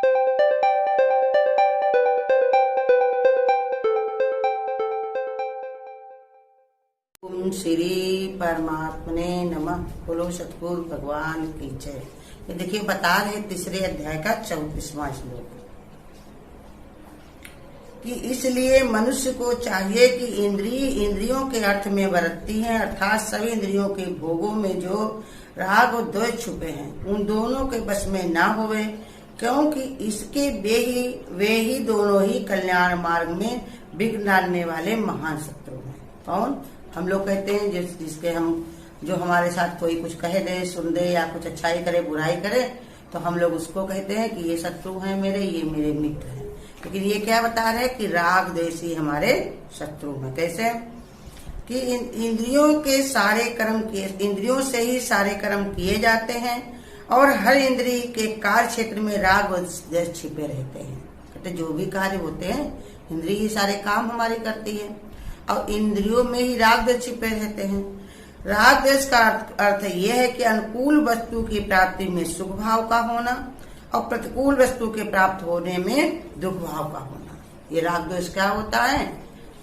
ओम श्री परमात्मने नमः। बोलो सतगुरु भगवान की जय। ये देखिए बता रहे तीसरे अध्याय का 34वां श्लोक कि इसलिए मनुष्य को चाहिए कि इंद्रियों के अर्थ में बरतती हैं, अर्थात सभी इंद्रियों के भोगों में जो राग और द्वेष छुपे हैं उन दोनों के बस में ना होवे, क्योंकि इसके वे ही दोनों ही कल्याण मार्ग में विघ्न डालने वाले महान शत्रु हैं। कौन? हम लोग कहते हैं जिसके हम जो हमारे साथ कोई कुछ कह दे, सुन दे या कुछ अच्छाई करे बुराई करे तो हम लोग उसको कहते हैं कि ये शत्रु हैं मेरे, ये मेरे मित्र हैं। लेकिन ये क्या बता रहे हैं कि राग द्वेष ही हमारे शत्रु हैं। कैसे? कि इंद्रियों से ही सारे कर्म किए जाते हैं और हर इंद्रिय के कार्य क्षेत्र में राग और द्वेष छिपे रहते हैं। कहते जो भी कार्य होते हैं इंद्रिय ही सारे काम हमारी करती है और इंद्रियों में ही राग द्वेष छिपे रहते हैं। राग द्वेष का अर्थ यह है कि अनुकूल वस्तु की प्राप्ति में सुख भाव का होना और प्रतिकूल वस्तु के प्राप्त होने में दुख भाव का होना। ये राग द्वेष क्या होता है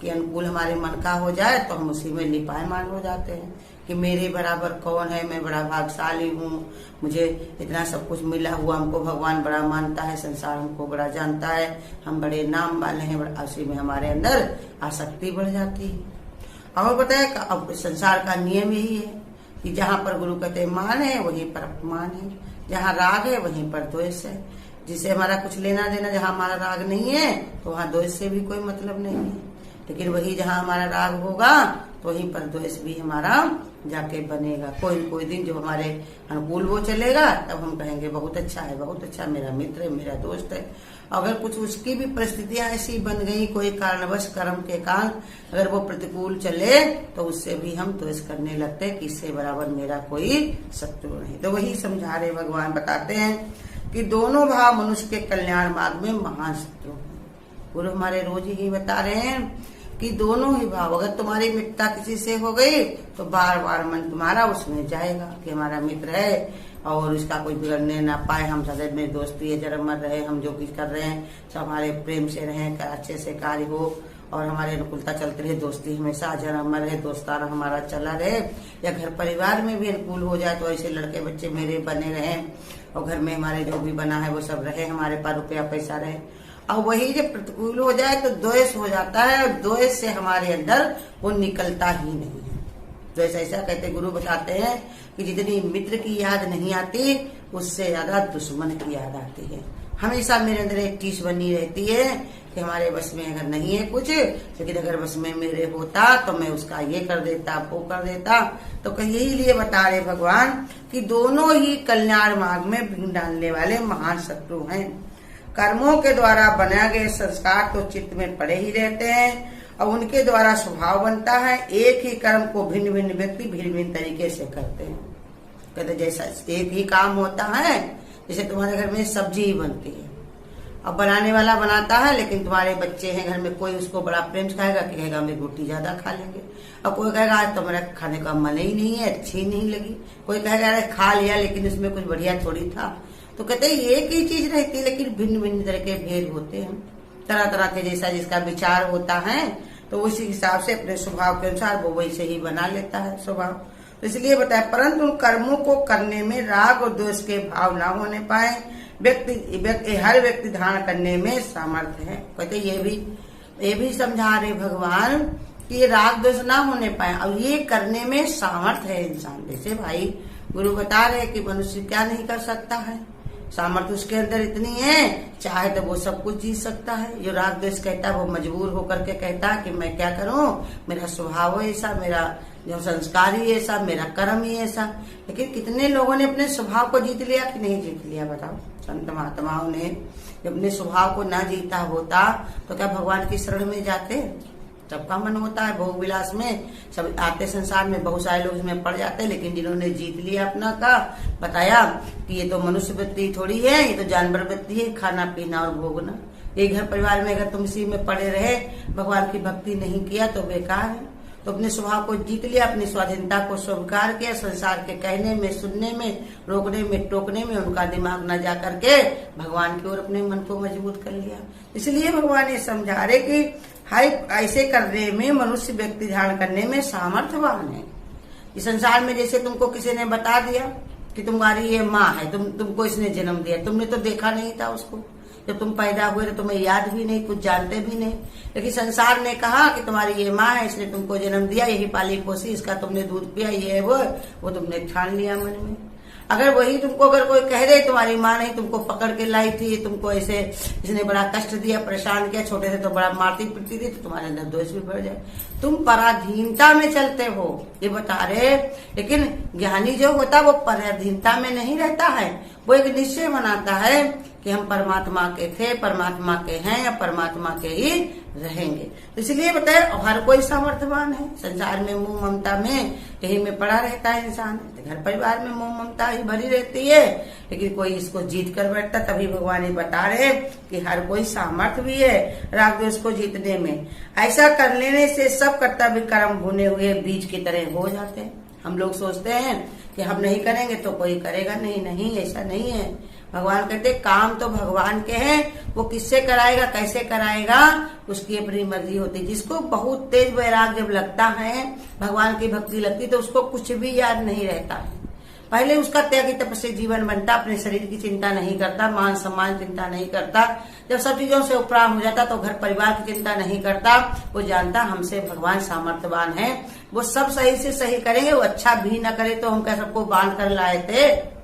कि अनुकूल हमारे मन का हो जाए तो हम उसी में लिपायमान हो जाते हैं कि मेरे बराबर कौन है, मैं बड़ा भाग्यशाली हूँ, मुझे इतना सब कुछ मिला हुआ, हमको भगवान बड़ा मानता है, संसार हमको बड़ा जानता है, हम बड़े नाम वाले हैं, उसी में हमारे अंदर आसक्ति बढ़ जाती है। और बताए अब संसार का नियम यही है कि जहाँ पर गुरु कहते मान है वहीं पर अपमान है, जहाँ राग है वहीं पर द्वेष है। जिससे हमारा कुछ लेना देना, जहाँ हमारा राग नहीं है तो वहाँ द्वेष से भी कोई मतलब नहीं है। लेकिन वही जहाँ हमारा राग होगा तो वहीं पर द्वेष भी हमारा जाके बनेगा। कोई दिन जो हमारे अनुकूल वो चलेगा तब हम कहेंगे बहुत अच्छा है, बहुत अच्छा, मेरा मित्र है, मेरा दोस्त है। अगर कुछ उसकी भी परिस्थितियां ऐसी बन गई कोई कारणवश कर्म के कारण अगर वो प्रतिकूल चले तो उससे भी हम द्वेष करने लगते हैं कि इससे बराबर मेरा कोई शत्रु नहीं। तो वही समझा रहे भगवान, बताते हैं कि दोनों भाव मनुष्य के कल्याण मार्ग में महान शत्रु हैं। गुरु हमारे रोज ही बता रहे हैं कि दोनों ही भाव, अगर तुम्हारी मित्रता किसी से हो गई तो बार बार मन तुम्हारा उसमें जाएगा कि हमारा मित्र है और इसका कोई बिगड़ने ना पाए, हम सदैव में दोस्ती है, जन्म मर रहे, हम जो कुछ कर रहे हैं सब हमारे प्रेम से रहें, अच्छे से कार्य हो और हमारे अनुकूलता चलती रहे, दोस्ती हमेशा जन्म मर रहे, दोस्ताना हमारा चला रहे। या घर परिवार में भी अनुकूल हो जाए तो ऐसे लड़के बच्चे मेरे बने रहे और घर में हमारे जो भी बना है वो सब रहे, हमारे पास रुपया पैसा रहे। और वही जब प्रतिकूल हो जाए तो द्वेष हो जाता है और द्वेष से हमारे अंदर वो निकलता ही नहीं है। द्वेष ऐसा कहते गुरु बताते हैं कि जितनी मित्र की याद नहीं आती उससे ज्यादा दुश्मन की याद आती है। हमेशा मेरे अंदर एक टीस बनी रहती है कि हमारे बस में अगर नहीं है कुछ, लेकिन अगर बस में मेरे होता तो मैं उसका ये कर देता, वो कर देता। तो यही लिए बता रहे भगवान कि दोनों ही कल्याण मार्ग में विघ्न डालने वाले महान शत्रु हैं। कर्मों के द्वारा बनाए गए संस्कार तो चित्त में पड़े ही रहते हैं और उनके द्वारा स्वभाव बनता है। एक ही कर्म को भिन्न भिन्न व्यक्ति भिन्न भिन्न तरीके से करते हैं। कहते जैसा एक ही काम होता है, जैसे तुम्हारे घर में सब्जी ही बनती है, अब बनाने वाला बनाता है लेकिन तुम्हारे बच्चे हैं घर में, कोई उसको बड़ा प्रेम से खाएगा कि कहेगा हम रोटी ज्यादा खा लेंगे, और कोई कहेगा आज तो मेरा खाने का मन ही नहीं है, अच्छी नहीं लगी, कोई कहेगा अरे खा लिया लेकिन उसमें कुछ बढ़िया थोड़ी था। तो कहते हैं एक ही चीज रहती है लेकिन भिन्न भिन्न तरह के भेद होते हैं, तरह तरह के जैसा जिसका विचार होता है तो उसी हिसाब से अपने स्वभाव के अनुसार वो वैसे ही बना लेता है स्वभाव। तो इसलिए बताया परंतु उन कर्मों को करने में राग और द्वेष के भाव ना होने पाए हर व्यक्ति धारण करने में सामर्थ्य है। कहते ये भी समझा रहे भगवान कि राग द्वेष ना होने पाए और ये करने में सामर्थ्य है इंसान। जैसे भाई गुरु बता रहे कि मनुष्य क्या नहीं कर सकता है, सामर्थ्य उसके अंदर इतनी है, चाहे तो वो सब कुछ जीत सकता है। जो राग द्वेष कहता है वो मजबूर होकर के कहता है कि मैं क्या करूं, मेरा स्वभाव है ऐसा, मेरा जो संस्कार ही ऐसा, मेरा कर्म ही ऐसा। लेकिन कितने लोगों ने अपने स्वभाव को जीत लिया कि नहीं जीत लिया बताओ। संत महात्माओं ने जब अपने स्वभाव को ना जीता होता तो क्या भगवान की शरण में जाते? सबका मन होता है भोग विलास में, सब आते संसार में, बहुत सारे लोग इसमें पड़ जाते हैं। लेकिन जिन्होंने जीत लिया अपना का, बताया कि ये तो मनुष्य वृत्ति थोड़ी है, ये तो जानवर वृत्ति है, खाना पीना और भोगना। ये घर परिवार में अगर तुम इसी में पड़े रहे, भगवान की भक्ति नहीं किया तो बेकार है। तो अपने स्वभाव को जीत लिया, अपनी स्वाधीनता को स्वीकार किया, संसार के कहने में, सुनने में, रोकने में, टोकने में उनका दिमाग न जा करके भगवान की ओर अपने मन को मजबूत कर लिया। इसलिए भगवान ये समझा रहे कि हाई ऐसे करने में मनुष्य व्यक्ति ध्यान करने में सामर्थ्यवान है। इस संसार में जैसे तुमको किसी ने बता दिया कि तुम्हारी ये माँ है, तुमको इसने जन्म दिया, तुमने तो देखा नहीं था उसको, जब तुम पैदा हुए तो तुम्हें याद भी नहीं, कुछ जानते भी नहीं, लेकिन संसार ने कहा कि तुम्हारी ये माँ है, इसने तुमको जन्म दिया, यही पाली पोसी, इसका तुमने दूध पिया, ये है वो तुमने ठान लिया मन में। अगर वही तुमको अगर कोई कह दे तुम्हारी माँ नहीं तुमको पकड़ के लाई थी, तुमको ऐसे इसने बड़ा कष्ट दिया, परेशान किया, छोटे से तो बड़ा मारती पिटती थी, तो तुम्हारे अंदर दोष भी बढ़ जाए। तुम पराधीनता में चलते हो, ये बता रहे। लेकिन ज्ञानी जो होता है वो पराधीनता में नहीं रहता है, वो एक निश्चय बनाता है कि हम परमात्मा के थे, परमात्मा के हैं या परमात्मा के ही रहेंगे। इसलिए बताए हर कोई सामर्थ्यवान है। संसार में मोह ममता में यही में पड़ा रहता है इंसान, घर परिवार में मोह ममता ही भरी रहती है, लेकिन कोई इसको जीत कर बैठता। तभी भगवान ये बता रहे कि हर कोई सामर्थ्य भी है राग द्वेष को जीतने में। ऐसा कर लेने से सब कर्तव्य कर्म भुने हुए बीज की तरह हो जाते हैं। हम लोग सोचते हैं कि हम नहीं करेंगे तो कोई करेगा नहीं, नहीं ऐसा नहीं है। भगवान कहते काम तो भगवान के हैं, वो किससे कराएगा, कैसे कराएगा, उसकी अपनी मर्जी होती। जिसको बहुत तेज वैराग्य जब लगता है, भगवान की भक्ति लगती, तो उसको कुछ भी याद नहीं रहता है। पहले उसका त्यागी तपस्या जीवन बनता, अपने शरीर की चिंता नहीं करता, मान सम्मान चिंता नहीं करता। जब सब चीजों से उपराम हो जाता तो घर परिवार की चिंता नहीं करता। वो जानता हमसे भगवान सामर्थ्यवान है, वो सब सही से सही करेंगे। वो अच्छा भी न करे तो हम क्या सबको बांध कर लाए थे,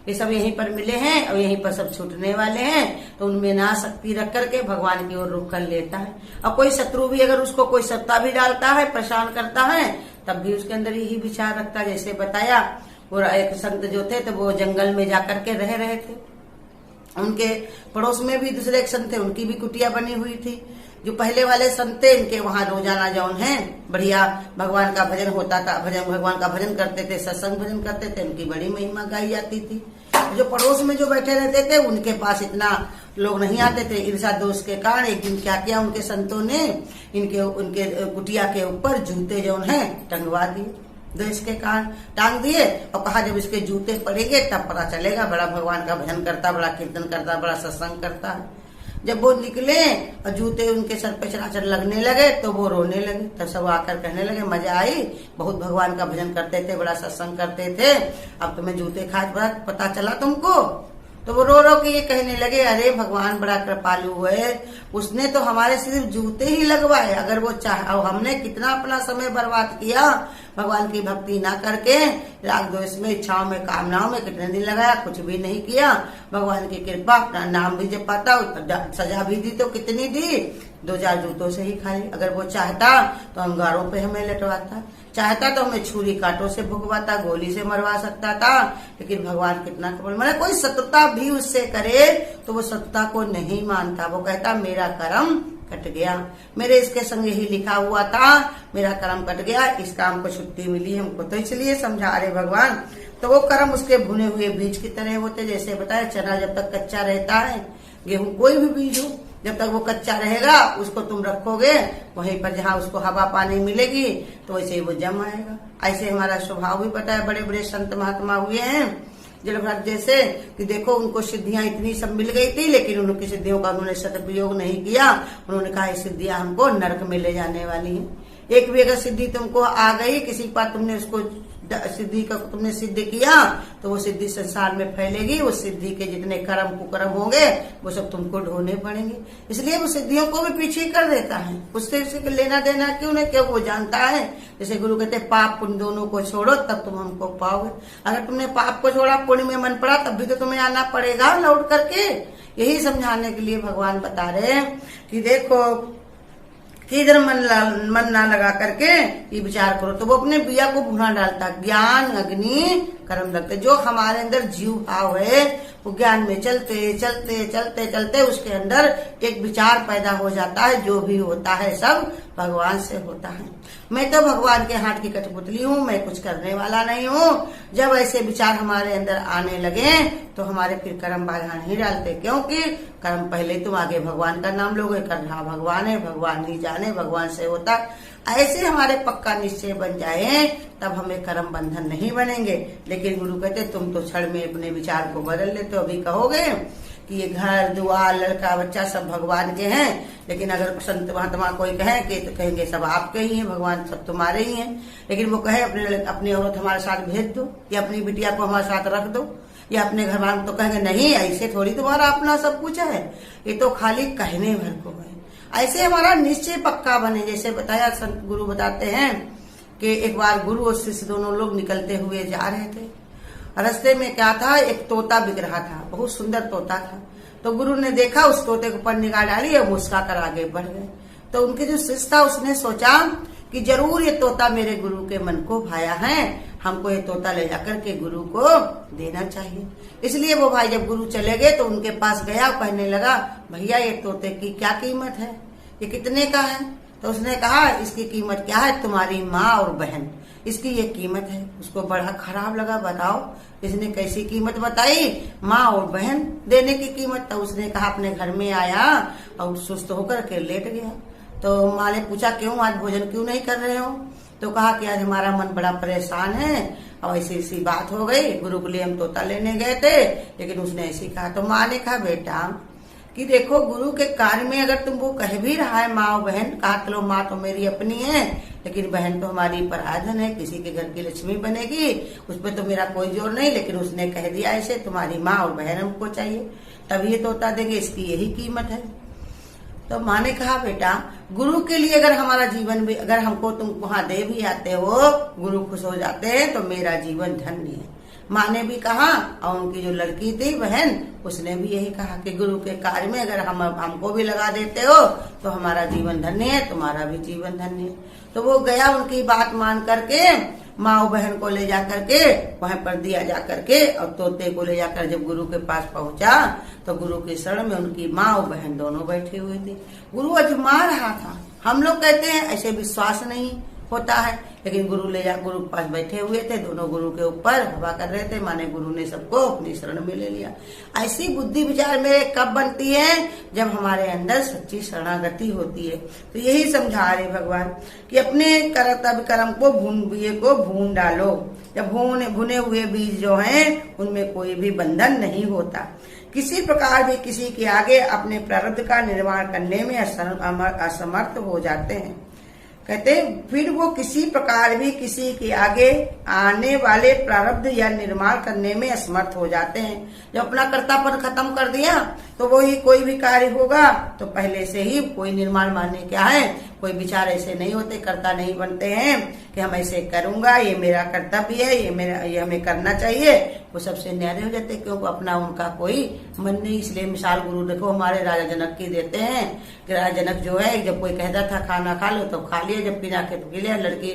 ये सब यहीं पर मिले हैं और यहीं पर सब छूटने वाले हैं। तो उनमें ना शक्ति रख करके भगवान की ओर रुख कर लेता है। और कोई शत्रु भी अगर उसको कोई सत्ता भी डालता है, परेशान करता है, तब भी उसके अंदर यही विचार रखता है। जैसे बताया और एक संत जो थे तो वो जंगल में जाकर के रह रहे थे, उनके पड़ोस में भी दूसरे एक संत थे, उनकी भी कुटिया बनी हुई थी। जो पहले वाले संत थे इनके वहां रोजाना जौन है बढ़िया भगवान का भजन होता था, भगवान का भजन करते थे, सत्संग भजन करते थे, उनकी बड़ी महिमा गाई जाती थी। जो पड़ोस में जो बैठे रहते थे उनके पास इतना लोग नहीं आते थे। ईर्षा दोष के कारण एक दिन क्या किया उनके संतों ने, उनके कुटिया के ऊपर जूते जौन है टंगवा दिए, द्वेष के कारण टांग दिए और कहा जब इसके जूते पड़ेंगे तब पता चलेगा बड़ा भगवान का भजन करता, बड़ा कीर्तन करता, बड़ा सत्संग करता है। जब वो निकले और जूते उनके सर पे चराचर लगने लगे तो वो रोने लगे। तब सब आकर कहने लगे मजा आई, बहुत भगवान का भजन करते थे, बड़ा सत्संग करते थे, अब तुम्हें जूते खाद पता चला तुमको। तो वो रो रो के ये कहने लगे अरे भगवान बड़ा कृपालु है, उसने तो हमारे सिर्फ जूते ही लगवाए। अगर वो चाहे, और हमने कितना अपना समय बर्बाद किया भगवान की भक्ति ना करके, राग द्वेष में, इच्छाओं में, कामनाओं में कितने दिन लगाया, कुछ भी नहीं किया। भगवान की कृपा, अपना नाम भी जब पाता, सजा भी दी तो कितनी दी, 2-4 जूतों से ही खाली। अगर वो चाहता तो अंगारों पे हमें लटवाता, चाहता तो हमें छुरी कांटों से भुगवाता, गोली से मरवा सकता था। लेकिन भगवान कितना कबल, मैंने कोई शत्रुता भी उससे करे तो वो शत्रुता को नहीं मानता। वो कहता मेरा कर्म कट गया, मेरे इसके संग ही लिखा हुआ था, मेरा कर्म कट गया, इस काम को छुट्टी मिली हमको। तो इसलिए समझा रहे भगवान। तो वो कर्म उसके भुने हुए बीज की तरह होते। जैसे बताया चना जब तक कच्चा रहता है, गेहूं कोई भी बीज हो जब तक वो कच्चा रहेगा उसको तुम रखोगे वहीं पर जहाँ उसको हवा पानी मिलेगी तो वैसे ही वो जम आएगा। ऐसे हमारा स्वभाव भी पता है। बड़े बड़े संत महात्मा हुए हैं जलभरत जैसे कि देखो उनको सिद्धियां इतनी सब मिल गई थी, लेकिन उनकी सिद्धियों का उन्होंने सदुपयोग नहीं किया। उन्होंने कहा ये सिद्धियां हमको नरक में ले जाने वाली हैं। एक भी अगर सिद्धि तुमको आ गई, किसी पर तुमने उसको सिद्धि का तुमने सिद्ध किया तो वो सिद्धि संसार में फैलेगी। वो सिद्धि के जितने कर्म कुकर्म होंगे वो सब तुमको ढोने पड़ेंगे। इसलिए वो सिद्धियों को भी पीछे कर देता है, उससे लेना देना क्यों नहीं, क्यों वो जानता है। जैसे गुरु कहते पाप पुण्य दोनों को छोड़ो तब तुम हमको पाओगे। अगर तुमने पाप को छोड़ा पुण्य में मन पड़ा तब भी तो तुम्हें आना पड़ेगा लौट करके। यही समझाने के लिए भगवान बता रहे हैं कि देखो किधर मन ना लगा करके ये विचार करो। तो वो अपने बिया को भुना डालता। ज्ञान अग्नि कर्म लगते, जो हमारे अंदर जीव भाव है वो ज्ञान में चलते चलते चलते चलते उसके अंदर एक विचार पैदा हो जाता है। जो भी होता है सब भगवान से होता है। मैं तो भगवान के हाथ की कठपुतली हूँ, मैं कुछ करने वाला नहीं हूँ। जब ऐसे विचार हमारे अंदर आने लगे तो हमारे फिर कर्म बाधा नहीं डालते, क्योंकि कर्म पहले तुम आगे भगवान का नाम लोगे, कर रहा भगवान है, भगवान ही जाने, भगवान से होता। ऐसे हमारे पक्का निश्चय बन जाए तब हमें कर्म बंधन नहीं बनेंगे। लेकिन गुरु कहते तुम तो क्षण में अपने विचार को बदल लेते हो। अभी कहोगे कि ये घर दुआर लड़का बच्चा सब भगवान के हैं, लेकिन अगर संत महात्मा कोई कहे कि तो कहेंगे सब आपके ही हैं, भगवान सब तुम्हारे ही हैं। लेकिन वो कहे अपनी औरत हमारे साथ भेज दो, या अपनी बिटिया को हमारे साथ रख दो, या अपने घर वालों तो कहेंगे नहीं ऐसे थोड़ी तुम्हारा अपना सब कुछ है, ये तो खाली कहने भर को है। ऐसे हमारा निश्चय पक्का बने। जैसे बताया संत गुरु बताते हैं कि एक बार गुरु और शिष्य दोनों लोग निकलते हुए जा रहे थे। रास्ते में क्या था, एक तोता बिक रहा था, बहुत सुंदर तोता था। तो गुरु ने देखा, उस तोते के ऊपर निगाह डाली और मुस्का कर आगे बढ़ गए। तो उनके जो शिष्य था उसने सोचा कि जरूर ये तोता मेरे गुरु के मन को भाया है, हमको ये तोता ले जाकर के गुरु को देना चाहिए। इसलिए वो भाई जब गुरु चले गए तो उनके पास गया, कहने लगा भैया ये तोते की क्या कीमत है, ये कितने का है? तो उसने कहा इसकी कीमत क्या है, तुम्हारी माँ और बहन, इसकी ये कीमत है। उसको बड़ा खराब लगा, बताओ इसने कैसी कीमत बताई, माँ और बहन देने की कीमत। तो उसने कहा अपने घर में आया और सुस्त होकर के लेट गया। तो माँ ने पूछा क्यों आज भोजन क्यों नहीं कर रहे हो? तो कहा कि आज हमारा मन बड़ा परेशान है और ऐसी बात हो गई, गुरु के लिए हम तोता लेने गए थे, लेकिन उसने ऐसी कहा। तो माँ ने कहा बेटा कि देखो गुरु के कार्य में अगर तुम वो कह भी रहा है माँ और बहन, कहा चलो माँ तो मेरी अपनी है, लेकिन बहन तो हमारी पराधन है, किसी के घर की लक्ष्मी बनेगी, उस पर तो मेरा कोई जोर नहीं। लेकिन उसने कह दिया ऐसे तुम्हारी माँ और बहन हमको चाहिए, तभी ये तोता देंगे, इसकी यही कीमत है। तो माँ ने कहा बेटा गुरु के लिए अगर हमारा जीवन भी, अगर हमको तुम वहां दे भी आते हो, गुरु खुश हो जाते हैं, तो मेरा जीवन धन्य है। माँ ने भी कहा और उनकी जो लड़की थी बहन, उसने भी यही कहा कि गुरु के कार्य में अगर हमको भी लगा देते हो तो हमारा जीवन धन्य है, तुम्हारा भी जीवन धन्य है। तो वो गया, उनकी बात मान करके माँ और बहन को ले जा करके वहां पर दिया जा करके, और तोते को ले जाकर जब गुरु के पास पहुंचा तो गुरु के शरण में उनकी माँ और बहन दोनों बैठी हुई थी। गुरु अजमा रहा था। हम लोग कहते हैं ऐसे विश्वास नहीं होता है, लेकिन गुरु गुरु के पास बैठे हुए थे, दोनों गुरु के ऊपर हवा कर रहे थे, माने गुरु ने सबको अपनी शरण में ले लिया। ऐसी बुद्धि विचार में कब बनती है, जब हमारे अंदर सच्ची शरणागति होती है। तो यही समझा रहे भगवान कि अपने कर्म को भून डालो। जब भुने हुए बीज जो हैं उनमें कोई भी बंधन नहीं होता। किसी प्रकार भी किसी के आगे अपने प्रारब्ध का निर्माण करने में असमर्थ हो जाते हैं। कहते फिर वो किसी प्रकार भी किसी के आगे आने वाले प्रारब्ध या निर्माण करने में असमर्थ हो जाते हैं। जब अपना कर्तापन खत्म कर दिया तो वही कोई भी कार्य होगा तो पहले से ही कोई निर्माण माने क्या है, कोई विचार ऐसे नहीं होते, कर्ता नहीं बनते हैं कि हम ऐसे करूंगा, ये मेरा कर्तव्य है, ये हमें करना चाहिए। वो सबसे न्यारे हो जाते क्योंकि अपना उनका कोई मन नहीं। इसलिए मिसाल गुरु देखो हमारे राजा जनक की देते हैं कि राजा जनक जो है जब कोई कहता था खाना खा लो तो खा लिया, जब पीना के तो पी लिया। लड़की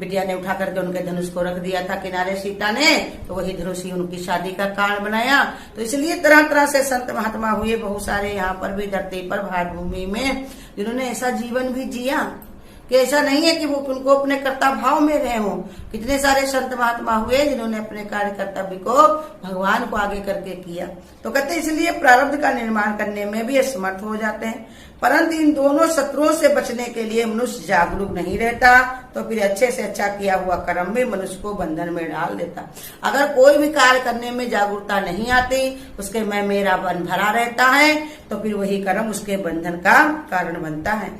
बिटिया ने उठा करके उनके धनुष को रख दिया था किनारे सीता ने, तो वही धनुष ही उनकी शादी का कारण बनाया। तो इसलिए तरह तरह से संत महात्मा हुए बहुत सारे, यहाँ पर भी धरती पर भारत भूमि में, जिन्होंने ऐसा जीवन भी जिया कि ऐसा नहीं है कि वो उनको अपने कर्ता भाव में रहे हों। कितने सारे संत महात्मा हुए जिन्होंने अपने कार्य कर्तव्य को भगवान को आगे करके किया। तो कहते इसलिए प्रारब्ध का निर्माण करने में भी असमर्थ हो जाते हैं। परंतु इन दोनों शत्रुओं से बचने के लिए मनुष्य जागरूक नहीं रहता तो फिर अच्छे से अच्छा किया हुआ कर्म भी मनुष्य को बंधन में डाल देता। अगर कोई भी कार्य करने में जागरूकता नहीं आती, उसके मैं मेरा बन भरा रहता है, तो फिर वही कर्म उसके बंधन का कारण बनता है।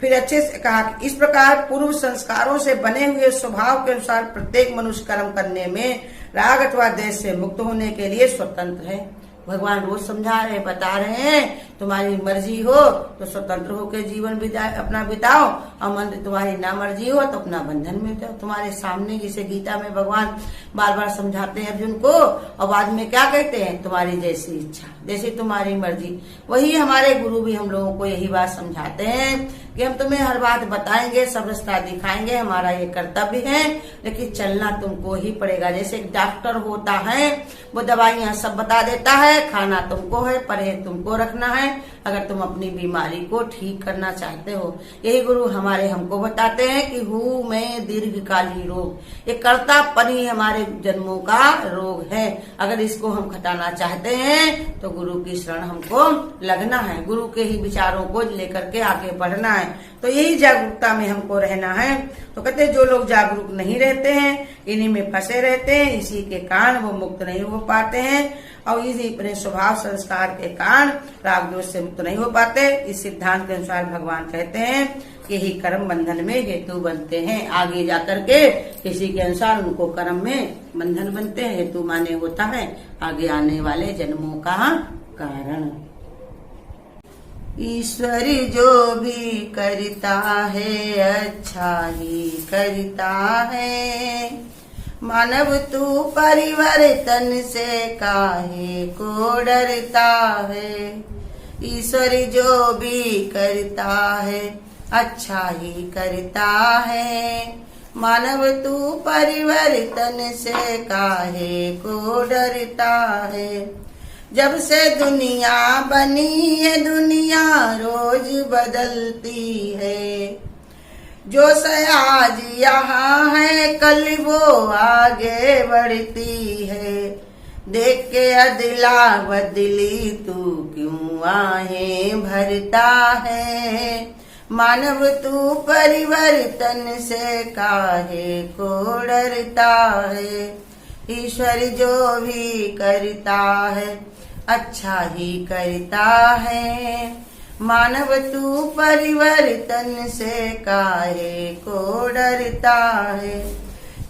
फिर अच्छे से कहा कि इस प्रकार पूर्व संस्कारों से बने हुए स्वभाव के अनुसार प्रत्येक मनुष्य कर्म करने में राग अथवा द्वेष से मुक्त होने के लिए स्वतंत्र है। भगवान रोज समझा रहे, बता रहे हैं तुम्हारी मर्जी हो तो स्वतंत्र होकर जीवन अपना बिताओ, और मन तुम्हारी ना मर्जी हो तो अपना बंधन में जाओ। तुम्हारे सामने जिसे गीता में भगवान बार बार समझाते हैं अर्जुन को, और बाद में क्या कहते हैं, तुम्हारी जैसी इच्छा। जैसे तुम्हारी मर्जी। वही हमारे गुरु भी हम लोगों को यही बात समझाते हैं कि हम तुम्हें हर बात बताएंगे, सब रास्ता दिखाएंगे, हमारा ये कर्तव्य है, लेकिन चलना तुमको ही पड़ेगा। जैसे एक डॉक्टर होता है, वो दवाइयां सब बता देता है, खाना तुमको है, परहेज तुमको रखना है, अगर तुम अपनी बीमारी को ठीक करना चाहते हो। यही गुरु हमारे हमको बताते हैं कि हूँ मैं दीर्घकाली रोग, ये कर्तापन ही हमारे जन्मों का रोग है। अगर इसको हम घटाना चाहते हैं तो गुरु की शरण हमको लगना है, गुरु के ही विचारों को लेकर के आगे बढ़ना है। तो यही जागरूकता में हमको रहना है। तो कहते जो लोग जागरूक नहीं रहते हैं, इन्हीं में फंसे रहते हैं, इसी के कारण वो मुक्त नहीं हो पाते हैं, और इसी अपने स्वभाव संस्कार के कारण राग दोष से मुक्त नहीं हो पाते। इस सिद्धांत के अनुसार भगवान कहते हैं कि यही कर्म बंधन में हेतु बनते हैं। आगे जाकर के किसी के अनुसार उनको कर्म में बंधन बनते हैं, हेतु माने होता है आगे आने वाले जन्मों का कारण। ईश्वर जो भी करता है अच्छा ही करता है, मानव तू परिवर्तन से काहे को डरता है। ईश्वर जो भी करता है अच्छा ही करता है, मानव तू परिवर्तन से काहे को डरता है। जब से दुनिया बनी है दुनिया रोज बदलती है, जो आज यहाँ है कल वो आगे बढ़ती है। देख के अदला बदली तू क्यों आहें भरता है, मानव तू परिवर्तन से काहे को डरता है। ईश्वर जो भी करता है अच्छा ही करता है, मानव तू परिवर्तन से काहे को डरता है।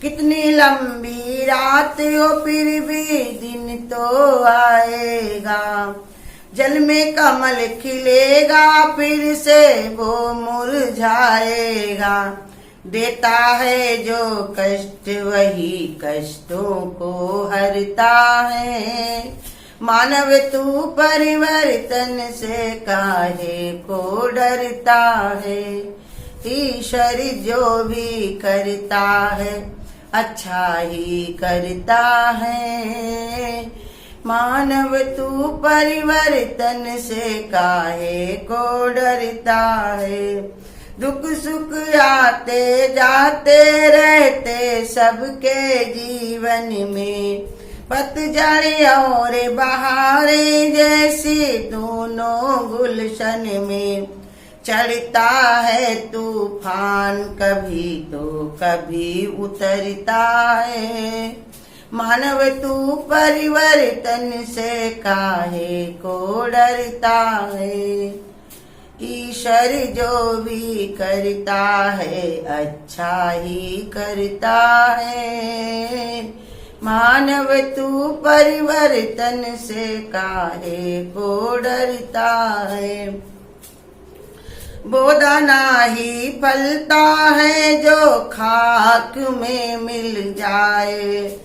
कितनी लंबी रात हो फिर भी दिन तो आएगा, जल में कमल खिलेगा फिर से वो मुरझाएगा। देता है जो कष्ट वही कष्टों को हरता है, मानव तू परिवर्तन से काहे को डरता है। ईश्वर जो भी करता है अच्छा ही करता है, मानव तू परिवर्तन से काहे को डरता है। दुख सुख आते जाते रहते सबके जीवन में, पतझड़ और बहारें जैसी दोनों गुलशन में। चढ़ता है तूफान कभी तो कभी उतरता है, मानव तू परिवर्तन से काहे को डरता है। ईश्वर जो भी करता है अच्छा ही करता है, मानव तू परिवर्तन से काहे को डरता है। बोदाना ही फलता है जो खाक में मिल जाए,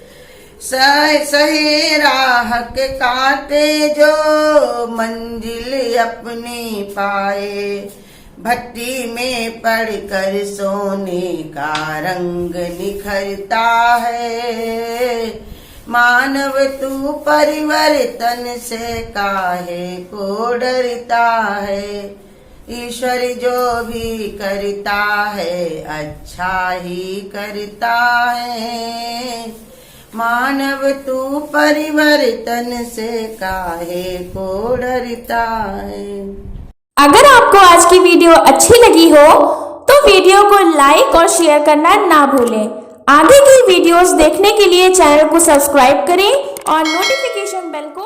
सहे राह के काटे जो मंजिल अपनी पाए। भट्टी में पड़कर सोने का रंग निखरता है, मानव तू परिवर्तन से काहे को डरता है। ईश्वर जो भी करता है अच्छा ही करता है, मानव तू परिवर्तन से काहे को डरता है। अगर आपको आज की वीडियो अच्छी लगी हो तो वीडियो को लाइक और शेयर करना ना भूलें। आगे की वीडियोस देखने के लिए चैनल को सब्सक्राइब करें और नोटिफिकेशन बेल को